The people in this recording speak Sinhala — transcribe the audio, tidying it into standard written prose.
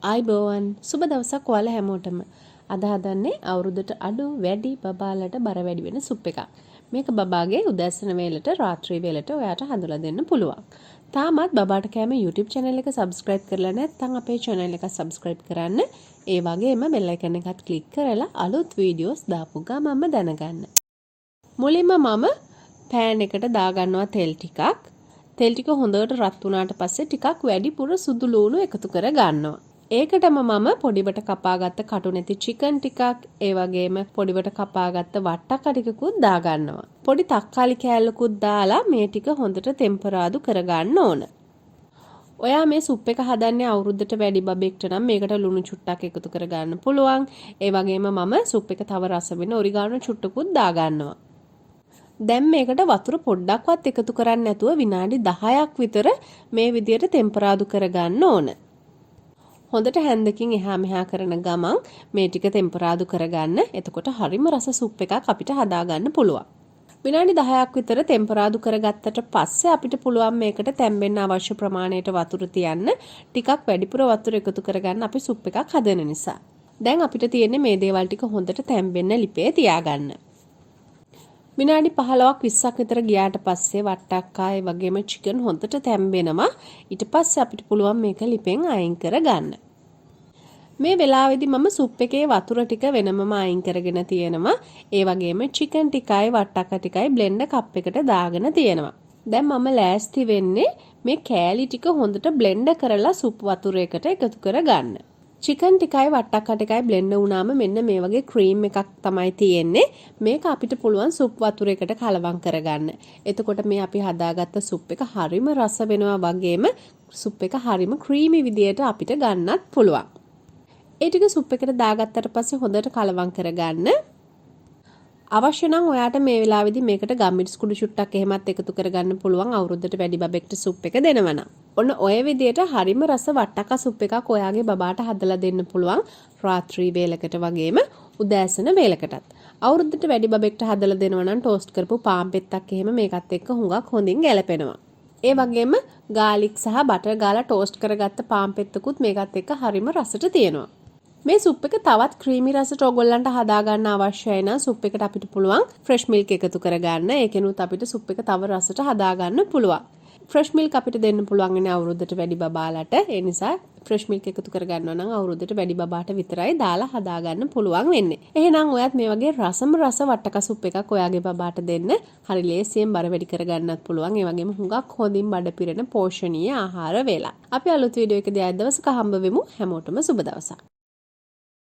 ආයිබෝවන් සුබ දවසක් ඔයාලා හැමෝටම. අද හදන්නේ අවුරුද්දට අඩු වැඩි බබාලට බර වැඩි වෙන සුප් එකක්. මේක බබාගේ උදෑසන වේලට රාත්‍රී වේලට ඔයාට හදලා දෙන්න පුළුවන්. තාමත් බබාට කෑම YouTube channel එක subscribe කරලා නැත්නම් අපේ channel එක subscribe කරන්න. ඒ වගේම bell icon එකත් click කරලා අලුත් videos දාපු ගමන්ම දැනගන්න. මුලින්ම මම pan එකට දාගන්නවා තෙල් ටිකක්. තෙල් ටික හොඳට රත් වුණාට පස්සේ ටිකක් වැඩිපුර සුදු ලූණු එකතු කර ගන්නවා. ඒකටම මම පොඩිවට කපාගත්ත කටු නැති චිකන් ටිකක් ඒ වගේම පොඩිවට කපාගත්ත වට්ටක්ක ටිකකුත් දාගන්නවා. පොඩි තක්කාලි කෑල්ලකුත් දාලා මේ ටික හොඳට ටෙම්පරාදු කරගන්න ඕන. ඔයා මේ සුප් එක හදන්නේ අවුරුද්දට වැඩි බබෙක්ට නම් මේකට ලුණු චුට්ටක් එකතු කරගන්න පුළුවන්. ඒ වගේම මම සුප් එක තව රස වෙන ඔරිගානෝ චුට්ටකුත් දාගන්නවා. දැන් මේකට වතුර පොඩ්ඩක්වත් එකතු කරන්නේ නැතුව විනාඩි 10ක් විතර මේ විදියට ටෙම්පරාදු කරගන්න ඕන. හොඳට හැන්දකින් එහා මෙහා කරන ගමන් මේ ටික ටෙම්පරාදු කරගන්න. එතකොට හරිම රස සුප් එකක් අපිට හදාගන්න පුළුවන්. විනාඩි 10ක් විතර ටෙම්පරාදු කරගත්තට පස්සේ අපිට පුළුවන් මේකට තැම්බෙන්න අවශ්‍ය ප්‍රමාණයට වතුර තියන්න. ටිකක් වැඩිපුර වතුර එකතු කරගන්න අපි සුප් එකක් හදන නිසා. දැන් අපිට තියෙන්නේ මේ දේවල් ටික හොඳට තැම්බෙන්න ලිපේ තියාගන්න. විනාඩි 15ක් 20ක් විතර ගියාට පස්සේ වට්ටක්කාය වගේම චිකන් හොඳට තැම්බෙනවා. ඊට පස්සේ අපිට පුළුවන් මේක ලිපෙන් අයින් කරගන්න. මේ වෙලාවේදී මම සුප් එකේ වතුර ටික වෙනමම අයින් කරගෙන තියෙනවා. ඒ වගේම චිකන් ටිකයි වට්ටක්ක ටිකයි බ්ලෙන්ඩර් කප් එකට දාගෙන තියෙනවා. දැන් මම ලෑස්ති වෙන්නේ මේ කෑලි ටික හොඳට බ්ලෙන්ඩර් කරලා සුප් වතුරයකට එකතු කරගන්න. චිකන් ටිකයි වට්ටක්ක ටිකයි බ්ලෙන්ඩ් වුණාම මෙන්න මේ වගේ ක්‍රීම් එකක් තමයි තියෙන්නේ. මේක අපිට පුළුවන් සුප් වතුරයකට කලවම් කරගන්න. එතකොට මේ අපි හදාගත්ත සුප් එක හරිම රස වෙනවා වගේම සුප් එක හරිම ක්‍රීමි විදියට අපිට ගන්නත් පුළුවන්. ඒ ටික සුප් එකට දාගත්තට පස්සේ හොඳට කලවම් කරගන්න. අවශ්‍ය නම් ඔයාට මේ වෙලාවේදී මේකට ගම්මිරිස් කුඩු චුට්ටක් එහෙමත් එකතු කරගන්න පුළුවන් අවුරුද්දට වැඩි බබෙක්ට සුප් එක දෙනවනම්. ඔන්න ඔය විදියට හරිම රස වට්ටක්ක සුප් එකක් ඔයාගේ බබාට හදලා දෙන්න පුළුවන් රාත්‍රී වේලකට වගේම උදෑසන වේලකටත්. අවුරුද්දට වැඩි බබෙක්ට හදලා දෙනවා නම් ටෝස්ට් කරපු පාන් පෙත්තක් එහෙම මේකත් එක්ක හුඟක් හොඳින් ගැලපෙනවා. ඒ වගේම ගාලික් සහ බටර් ගාලා ටෝස්ට් කරගත්ත පාන් පෙත්තකුත් මේකත් එක්ක හරිම රසට තියෙනවා. මේ සුප් එක තවත් ක්‍රීමි රසට ඔයගොල්ලන්ට හදාගන්න අවශ්‍යයි නම් සුප් එකට අපිට පුළුවන් ෆ්‍රෙෂ් මිල්ක් එකතු කරගන්න. ඒකෙනුත් අපිට සුප් එක තව රසට හදාගන්න පුළුවන්. ෆ්‍රෙෂ් මිල්ක් අපිට දෙන්න පුළුවන් ඉන්නේ අවුරුද්දට වැඩි බබාලට. ඒ නිසා ෆ්‍රෙෂ් මිල්ක් එකතු කරගන්නවා නම් අවුරුද්දට වැඩි බබාට විතරයි දාලා හදාගන්න පුළුවන් වෙන්නේ. එහෙනම් ඔයත් මේ වගේ රස වට්ටක සුප් එකක් ඔයාගේ බබාට දෙන්න. හරි ලේසියෙන් බර වැඩි කරගන්නත් පුළුවන්. ඒ වගේම හුඟක් හොඳින් බඩ පිරෙන පෝෂණීය ආහාර වේලා. අපි අලුත් වීඩියෝ එකදී ආයෙත් දවසක හම්බ වෙමු. හැමෝටම සුබ දවසක්.